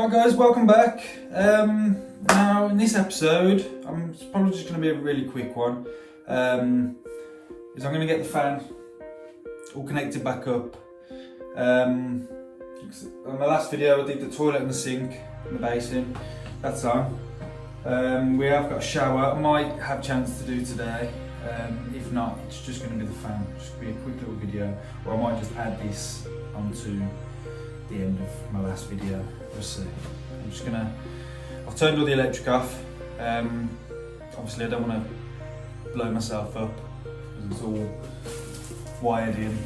Right guys, welcome back. Now in this episode, it's probably just going to be a really quick one. Is I'm going to get the fan all connected back up. On my last video I did the toilet and the sink and the basin, that's on. We have got a shower, I might have a chance to do today. If not, it's just going to be the fan, just be a quick little video, or I might just add this onto the end of my last video. We'll see. I've turned all the electric off. Obviously I don't want to blow myself up because it's all wired in.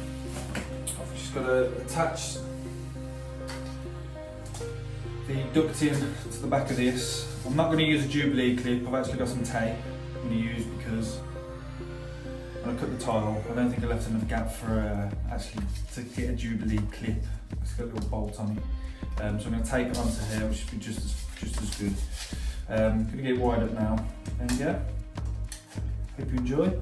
I've just got to attach the ducting to the back of this. I'm not going to use a Jubilee clip, I've actually got some tape I'm going to use because when I cut the tile, I don't think I left enough gap for actually to get a Jubilee clip. It's got a little bolt on it. So I'm going to tape it onto here, which should be just as good. I'm going to get it wired up now, and yeah, hope you enjoy.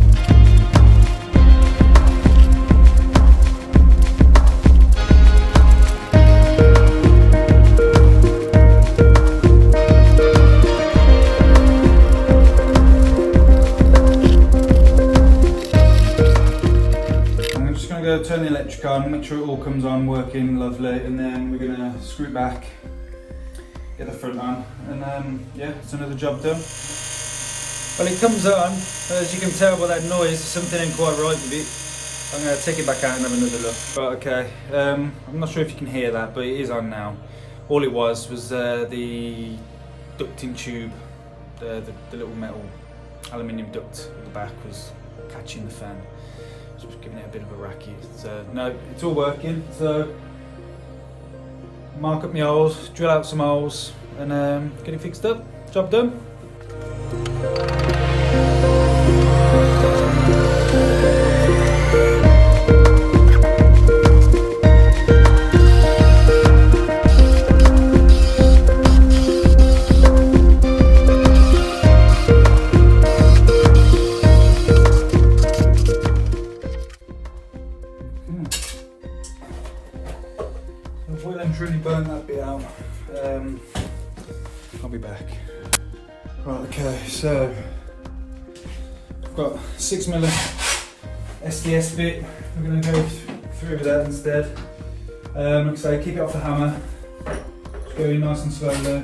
Turn the electric on, make sure it all comes on working lovely, and then we're going to screw it back, get the front on, and yeah, it's another job done. Well, it comes on, as you can tell by that noise, something ain't quite right with it. I'm going to take it back out and have another look. Right, okay, I'm not sure if you can hear that, but it is on now. All it was the ducting tube, the little metal aluminium duct at the back was catching the fan. Just giving it a bit of a racket. So no, it's all working. So mark up my holes, drill out some holes, and get it fixed up. Job done. I've well and truly burned that bit out. I'll be back. Right, okay, so I've got 6mm SDS bit. We're going to go through with that instead. Like I say, keep it off the hammer. Just go in nice and slowly.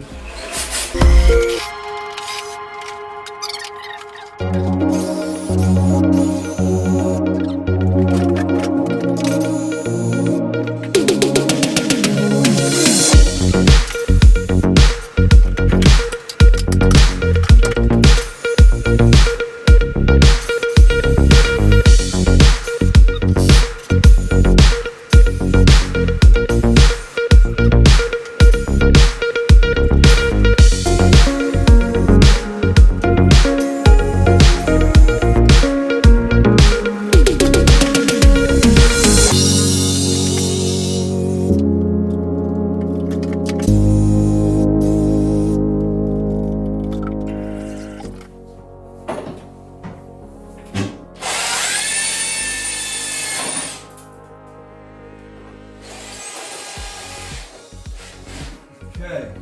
Okay,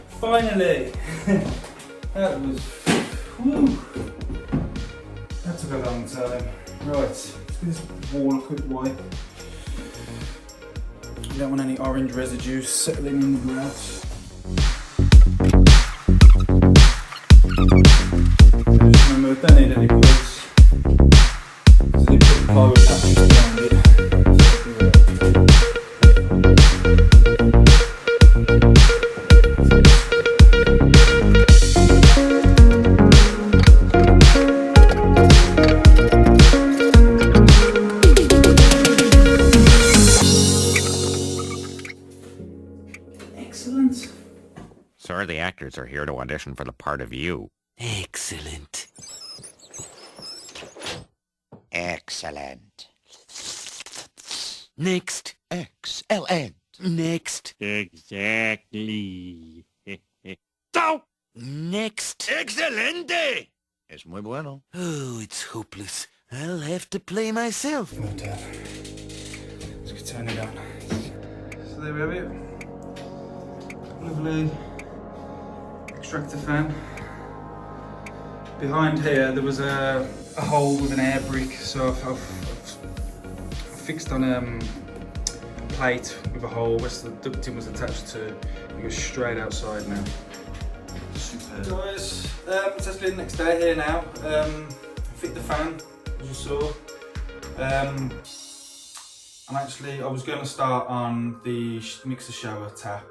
finally, that was, whew, that took a long time. Right, let's give this wall a quick wipe. You don't want any orange residue settling in the grass. Just remember, don't need any plugs, because they put the plywood patches around it. Excellent. Sir, the actors are here to audition for the part of you. Excellent. Excellent. Next. Excellent. Next. Exactly. So, Next. excelente. Es muy bueno. Oh, it's hopeless. I'll have to play myself. Oh, Dad. Let's turn it on. So there we have it. Lovely extractor fan. Behind here there was a hole with an air brick, so I've fixed on a plate with a hole which the ducting was attached to. It goes straight outside now. Superb. Guys, it's actually the next day here now. Fit the fan, as you saw. I was going to start on the mixer shower tap,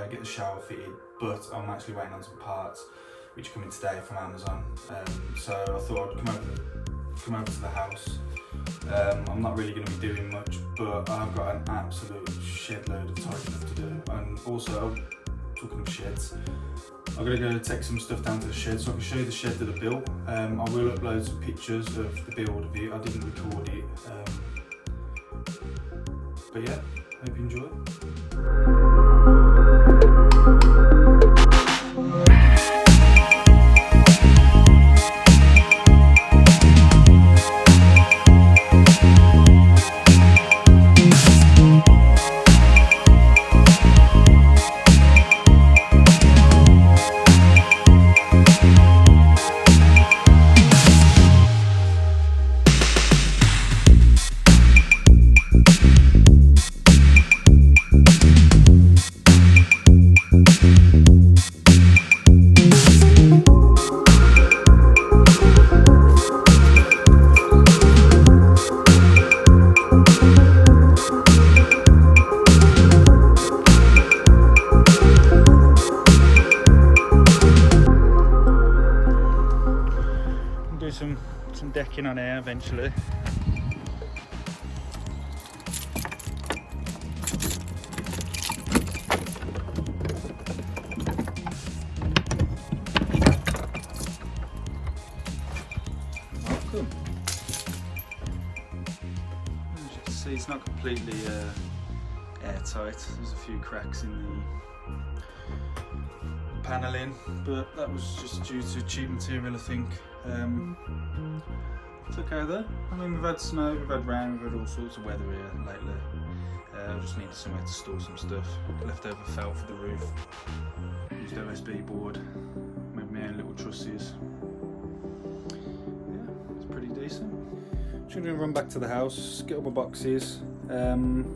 get the shower fitted, but I'm actually waiting on some parts which are coming today from Amazon. So I thought I'd come over to the house. I'm not really going to be doing much, but I've got an absolute shed load of tidying up to do. And also, talking of sheds, I'm going to go take some stuff down to the shed so I can show you the shed that I built. I will upload some pictures of the build of it. I didn't record it. But yeah, hope you enjoy. Some decking on here eventually. Welcome. As you can see, it's not completely airtight. There's a few cracks in the panelling, but that was just due to cheap material, I think. It's okay though. I mean, we've had snow, we've had rain, we've had all sorts of weather here lately. I just needed somewhere to store some stuff. Leftover felt for the roof. Used OSB board. Made my own little trusses. Yeah, it's pretty decent. Just gonna run back to the house, get all my boxes, come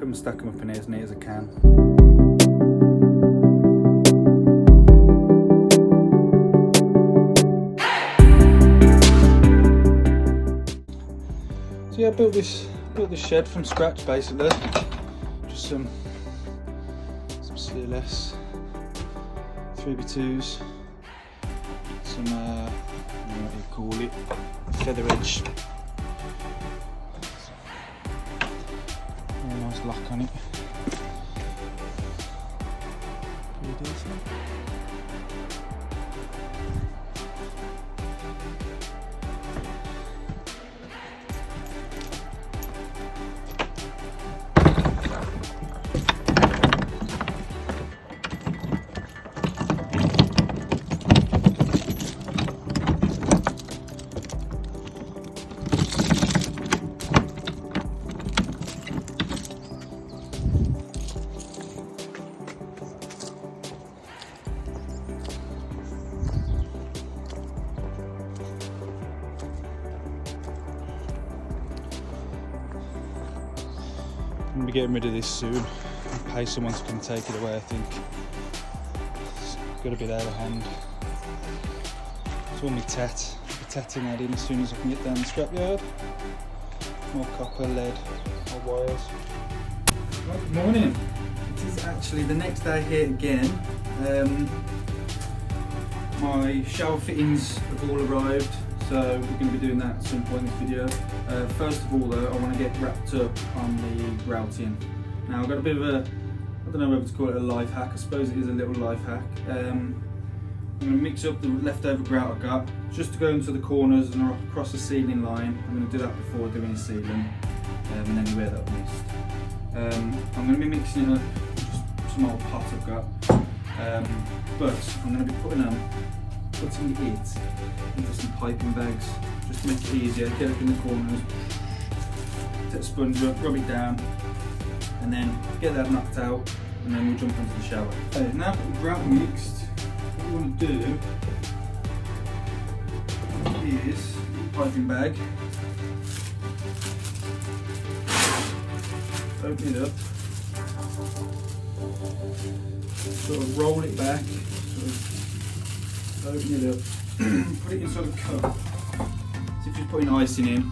and stack them up in here as neat as I can. So yeah, I built this shed from scratch basically. Just some CLS 3x2s, some what do you call it, feather edge. Very nice lock on it. Pretty decent. I'm going to be getting rid of this soon and pay someone to come take it away. I think it's got to be there to hand. It's all my tat. I'll be tatting that in as soon as I can get down the scrapyard. More copper, lead, more wires. Right, good morning. It is actually the next day here again. My shower fittings have all arrived, so we're going to be doing that at some point in this video. First of all though, I want to get wrapped up on the grouting. Now I've got a bit of a, I don't know whether to call it a life hack, I suppose it is a little life hack. I'm going to mix up the leftover grout I've got, just to go into the corners and across the ceiling line. I'm going to do that before doing the ceiling and anywhere that I've missed. I'm going to be mixing it up with just some old pot I've got, but I'm going to be putting it into some piping bags, just to make it easier, get up in the corners, take a sponge up, rub it down, and then get that knocked out, and then we'll jump into the shower. Okay, now that the grout mixed, what we want to do is piping bag. Open it up. Sort of roll it back. Sort of open it up. Put it inside a cup. As if you're putting icing in.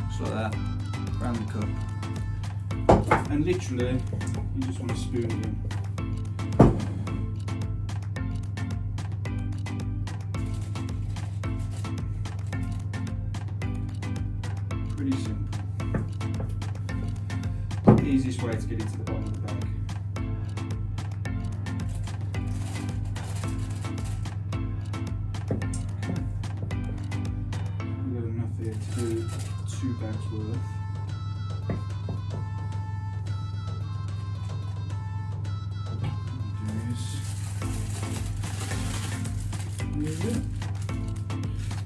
Just like that. Around the cup. And literally, you just want to spoon it in. Pretty simple. The easiest way to get it to the bottom of the bag. We've got enough here to do 2 bags worth.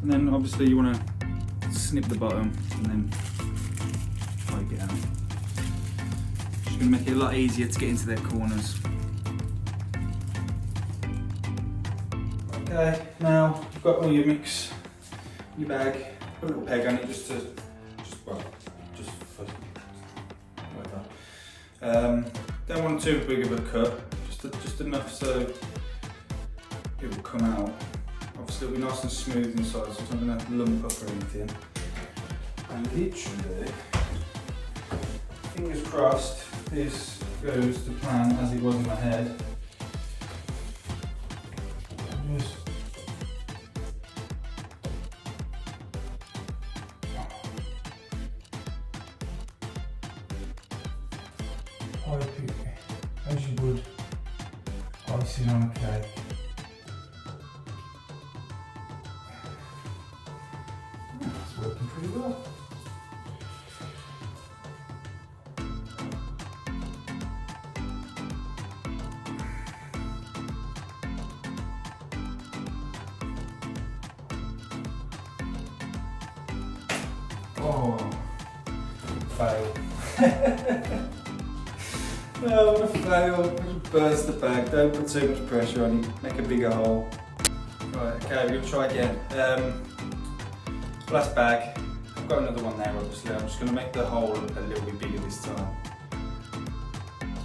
And then obviously you want to snip the bottom and then pike it out. Just going to make it a lot easier to get into their corners. Okay, now you've got all your mix in your bag. Put a little peg on it just whatever. Don't want too big of a cut, just enough so it will come out. Obviously it'll be nice and smooth inside, so it's not going to lump up or anything. And literally, fingers crossed, this goes to plan as it was in my head. Just pipe it as you would icing on a cake. It's working pretty well. Oh, fail. No, what a fail. Just burst the bag. Don't put too much pressure on it. Make a bigger hole. Right, okay, we're going to try again. Last bag. I've got another one there, obviously. I'm just going to make the hole a little bit bigger this time.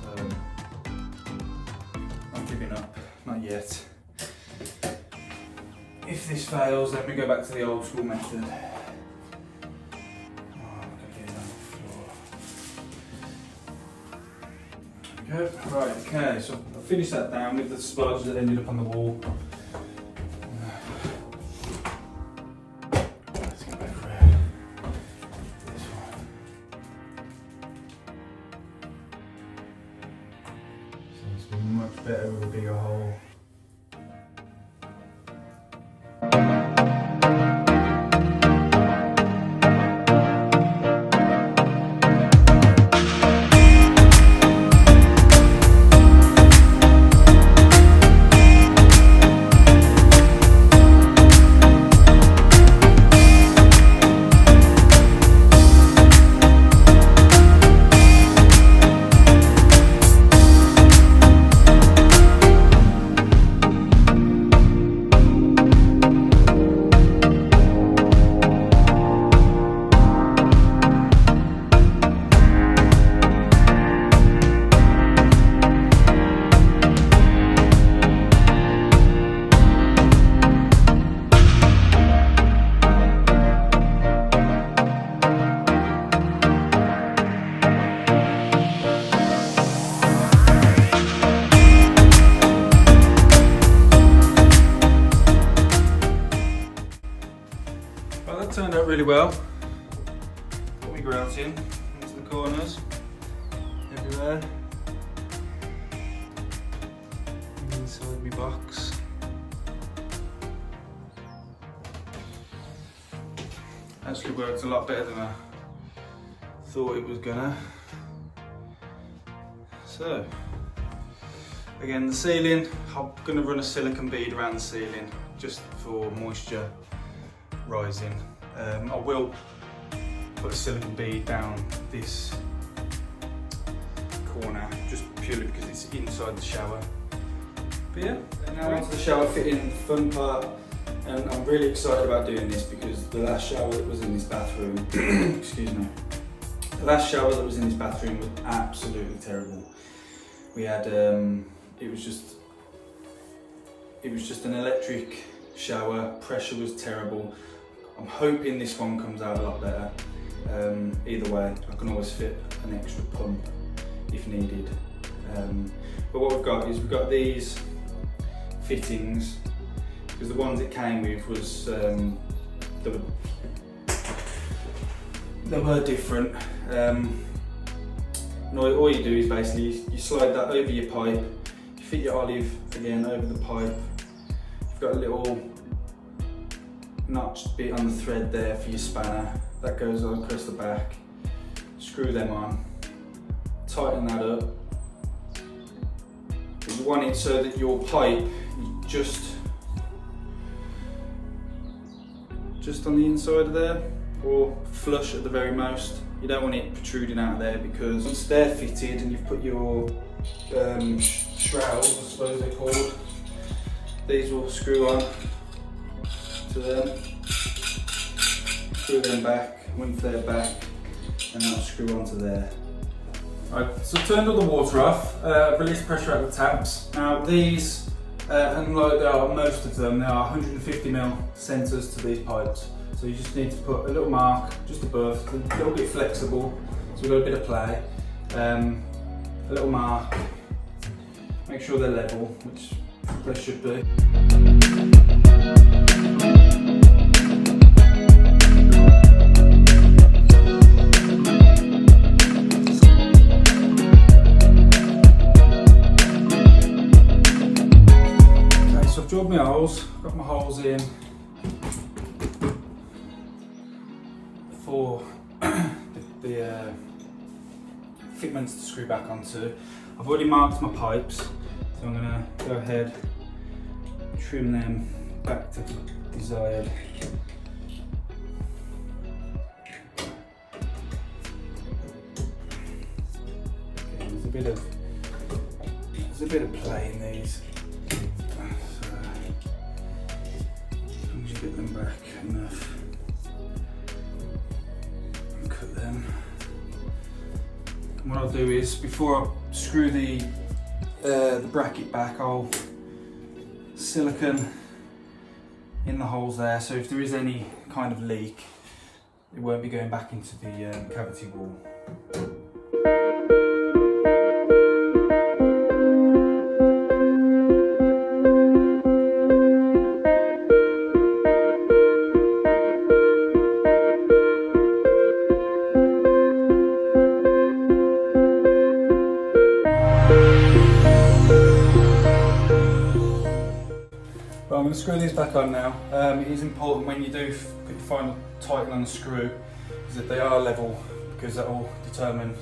So, not giving up. Not yet. If this fails, then we go back to the old school method. Right, okay, so I'll finish that down with the splodge that ended up on the wall. Let's go back around this one. So it's been much better with a bigger hole. Well, that turned out really well. Got me grouting into the corners, everywhere. Inside my box. Actually worked a lot better than I thought it was gonna. So, again, the ceiling, I'm gonna run a silicone bead around the ceiling just for moisture rising. I will put a silicone bead down this corner, just purely because it's inside the shower. But yeah, now onto the shower fitting, fun part. And I'm really excited about doing this because the last shower that was in this bathroom, excuse me, the last shower that was in this bathroom was absolutely terrible. We had, it was just an electric shower, pressure was terrible. I'm hoping this one comes out a lot better. Either way, I can always fit an extra pump if needed. But what we've got is we've got these fittings, because the ones it came with was they were different. And all you do is basically you slide that over your pipe, you fit your olive again over the pipe. You've got a little notched bit on the thread there for your spanner that goes across the back. Screw them on, tighten that up. You want it so that your pipe just on the inside of there, or flush at the very most. You don't want it protruding out of there, because once they're fitted and you've put your shrouds, I suppose they're called, these will screw on to them. Screw them back, once they're back, and that'll screw onto there. Right, so I've turned all the water off, released pressure out of the taps. Now these, unlike there are most of them, there are 150mm centres to these pipes. So you just need to put a little mark just above, it's a little bit flexible, so we've got a bit of play. A little mark, make sure they're level, which they should be. I've drilled my holes, got my holes in for the fitments to screw back onto. I've already marked my pipes, so I'm going to go ahead, trim them back to desired. Okay, there's a bit of play in these. Get them back enough and cut them. And what I'll do is, before I screw the bracket back, I'll silicone in the holes there, so if there is any kind of leak, it won't be going back into the cavity wall. I'm going to screw these back on now. It is important when you do put your final tighten on the screw is that they are level, because that will determine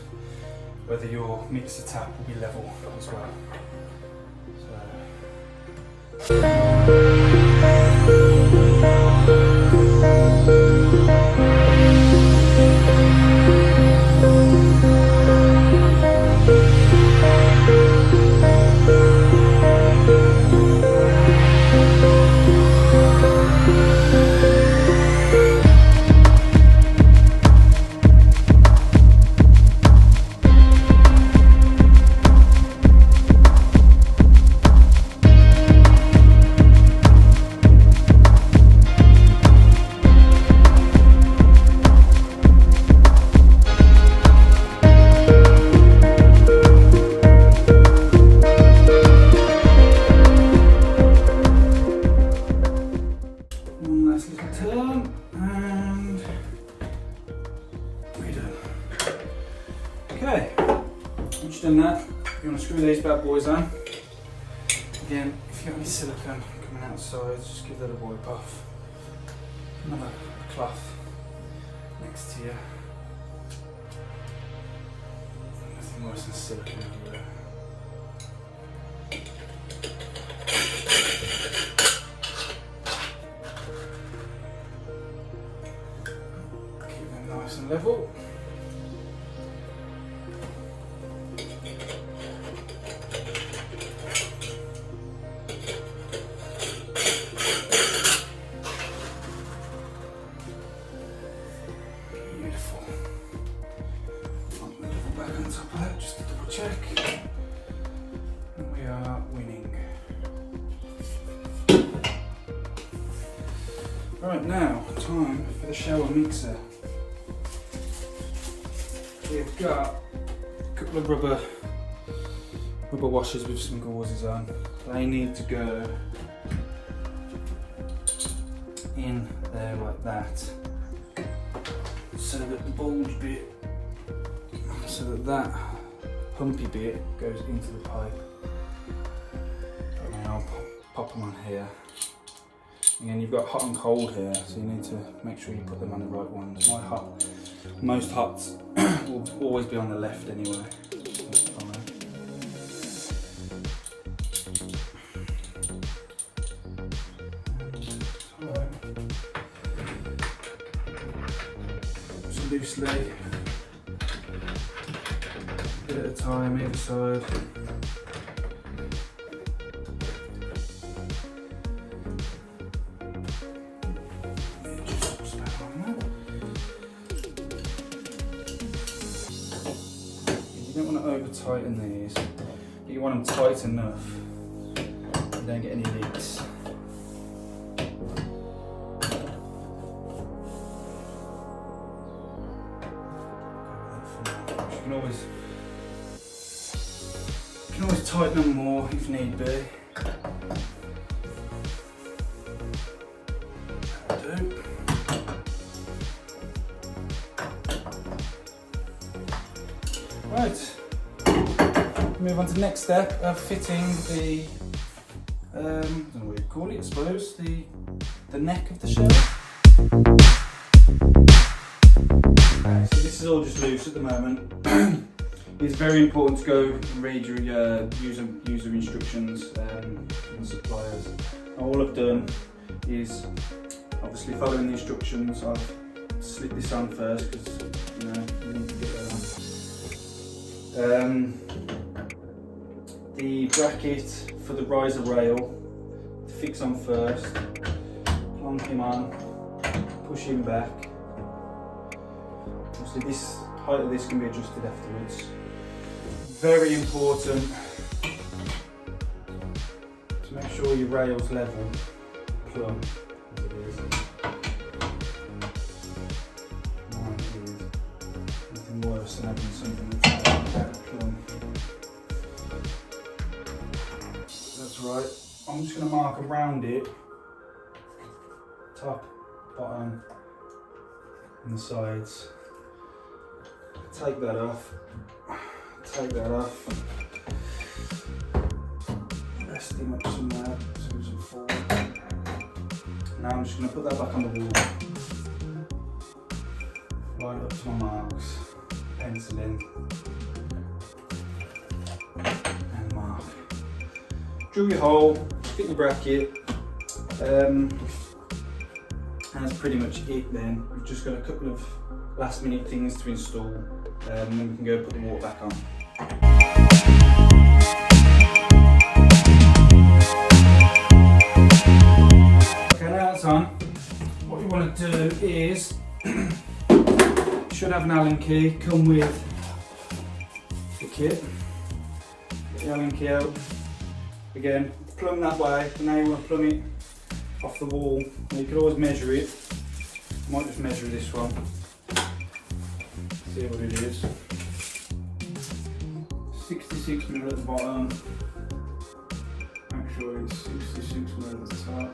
whether your mixer tap will be level as well. Okay, once you've done that, you want to screw these bad boys on. Again, if you've got any silicone coming outside, just give that a wipe off. Another cloth next to you. Nothing worse than silicone everywhere. Keep them nice and level. Beautiful. Put the level back on top of that just to double check. And we are winning. Right, now time for the shower mixer. We've got a couple of rubber washers with some gauzes on. They need to go in there like that, so that the bulge bit, so that pumpy bit goes into the pipe. And I'll pop them on here. Again, you've got hot and cold here, so you need to make sure you put them on the right ones. Most hots will always be on the left anyway. That's fine. So loosely, bit at a time either side. You don't want to over tighten these, but you want them tight enough you don't get any leaks. You can always tighten them more if need be. Right, move on to the next step of fitting the, I don't know what you call it, I suppose, the neck of the shower. Right, so this is all just loose at the moment. It's very important to go and read your user instructions from the suppliers. All I've done is, obviously following the instructions, I've slipped this on first because you need to get that on. The bracket for the riser rail, to fix on first, plonk him on, push him back. Obviously this height of this can be adjusted afterwards. Very important to make sure your rail's level, plumb as it is. Mine is nothing worse than having something that's out of plumb. That's right. I'm just going to mark around it, top, bottom, and the sides. Take that off. Take that off. Rest him up somewhere so it doesn't fall. Now I'm just going to put that back on the wall. Line it up to my marks. Pencil in. And mark. Drill your hole, fit your bracket. And that's pretty much it then. We've just got a couple of last minute things to install. And then we can go put the water back on. Okay, now that's on. What you want to do is, you should have an Allen key, come with the kit. Get the Allen key out. Again, plumb that way, but now you want to plumb it off the wall. Now you can always measure it. I might just measure this one. See what it is. 66mm at the bottom. Make sure it's 66mm at the top.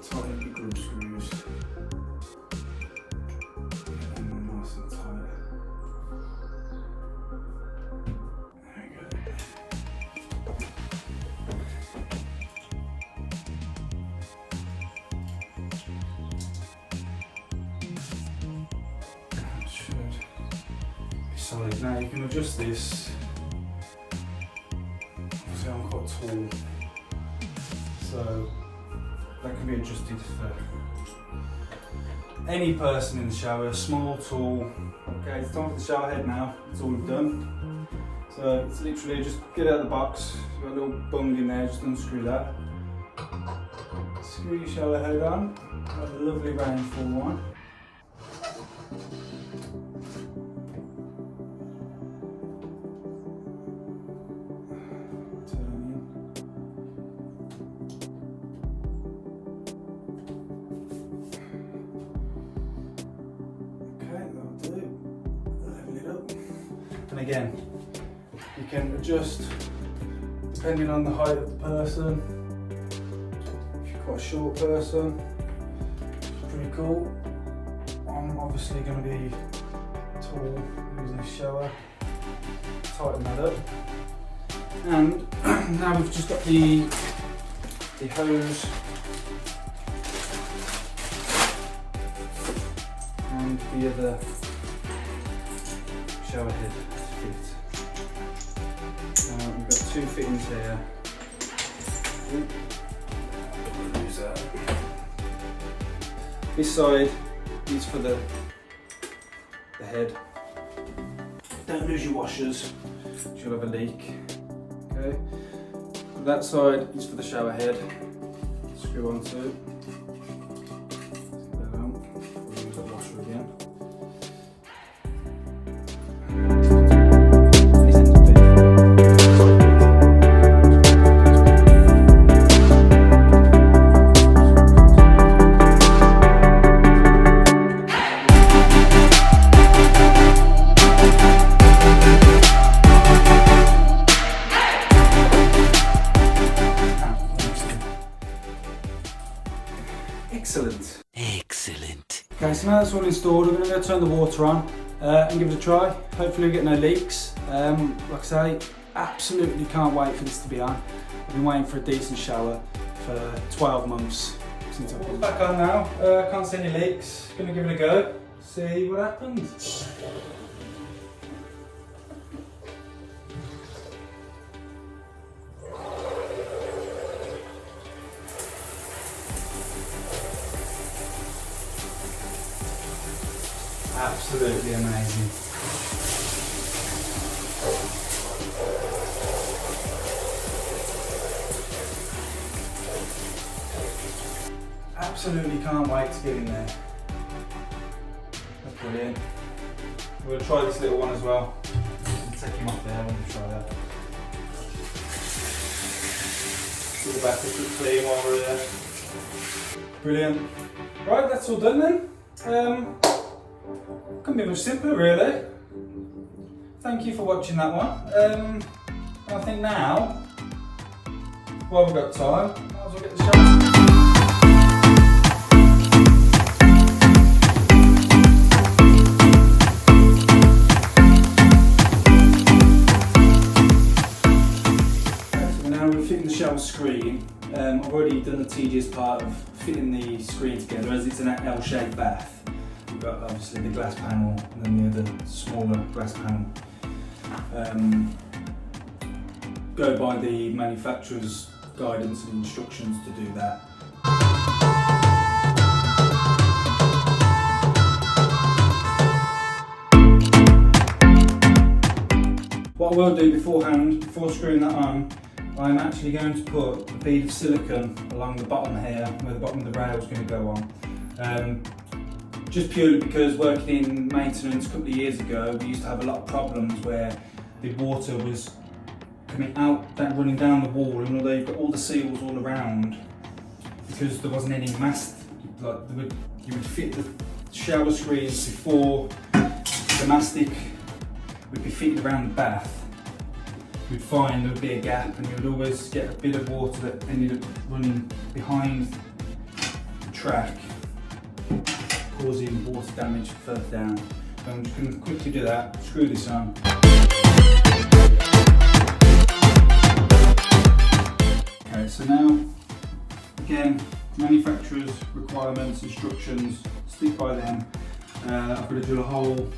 Tighten your grub screws. Get them nice and tight. There we go. Now you can adjust this. Obviously I'm quite tall, so that can be adjusted for any person in the shower, small, tall. Okay, it's time for the shower head now. That's all we've done. So it's literally just get out of the box. You've got a little bung in there, just unscrew that. Screw your shower head on. Got a lovely rainfall one. And again, you can adjust depending on the height of the person. If you're quite a short person, it's pretty cool. I'm obviously going to be tall using this shower. Tighten that up. And now we've just got the hose and the other shower head fit. We've got 2 fittings here. This side is for the head. Don't lose your washers, you'll have a leak. Okay. That side is for the shower head. Screw onto it. We'll use that washer again. Excellent. Okay, so now that's all installed, we're going to go turn the water on and give it a try. Hopefully we get no leaks. Like I say, absolutely can't wait for this to be on. I've been waiting for a decent shower for 12 months since I've been back on now. Can't see any leaks. Going to give it a go, see what happens. Absolutely amazing. Absolutely can't wait to get in there. That's brilliant. We're going to try this little one as well. Take him off there, I'm going to try that. Get the back a quick clean while we're there. Brilliant. Right, that's all done then. Couldn't be much simpler really. Thank you for watching that one. I think now, while we've got time, might as well get the shower. So now we're fitting the shower screen. I've already done the tedious part of fitting the screen together as it's an L-shaped bath. We've got obviously the glass panel and then the other smaller glass panel. Go by the manufacturer's guidance and instructions to do that. What I will do beforehand, before screwing that on, I'm actually going to put a bead of silicone along the bottom here, where the bottom of the rail is going to go on. Just purely because working in maintenance a couple of years ago, we used to have a lot of problems where the water was coming out, running down the wall, and although you've got all the seals all around, because there wasn't any mast, like you would fit the shower screens before the mastic would be fitted around the bath. You'd find there would be a gap, and you would always get a bit of water that ended up running behind the track, causing water damage further down. So I'm just going to quickly do that, screw this on. Okay, so now, again, manufacturer's requirements, instructions, stick by them. I've got to drill a hole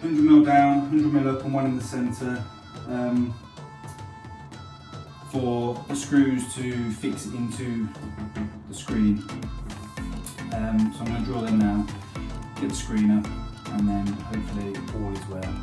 100mm down, 100mm up and one in the centre for the screws to fix it into the screen. So I'm going to drill them now, get the screen up, and then hopefully all is well.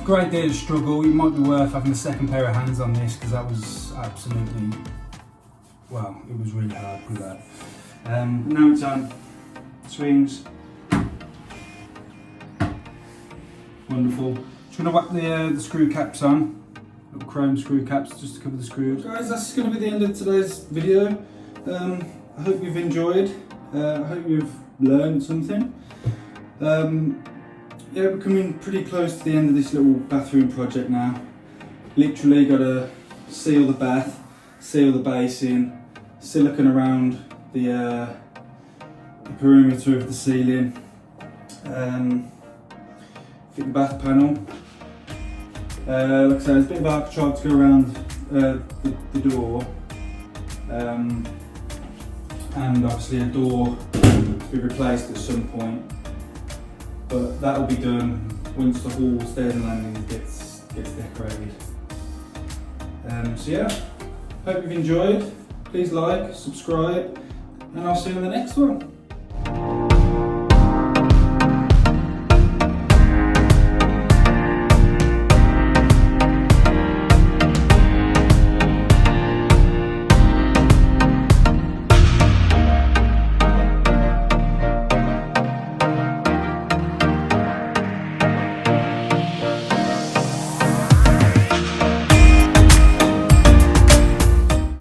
great deal of struggle. It might be worth having a second pair of hands on this because that was absolutely, well, it was really hard with that. Now it's on. Swings. Wonderful. Just going to whack the screw caps on. Little chrome screw caps just to cover the screws. Guys, that's going to be the end of today's video. I hope you've enjoyed. I hope you've learned something. Yeah, we're coming pretty close to the end of this little bathroom project now. Literally got to seal the bath, seal the basin, silicone around the perimeter of the ceiling, fit the bath panel. Like I said, there's a bit of architrave to go around the door, and obviously a door to be replaced at some point. But that'll be done once the hall, stairs and landing gets decorated. So yeah, hope you've enjoyed. Please like, subscribe, and I'll see you in the next one.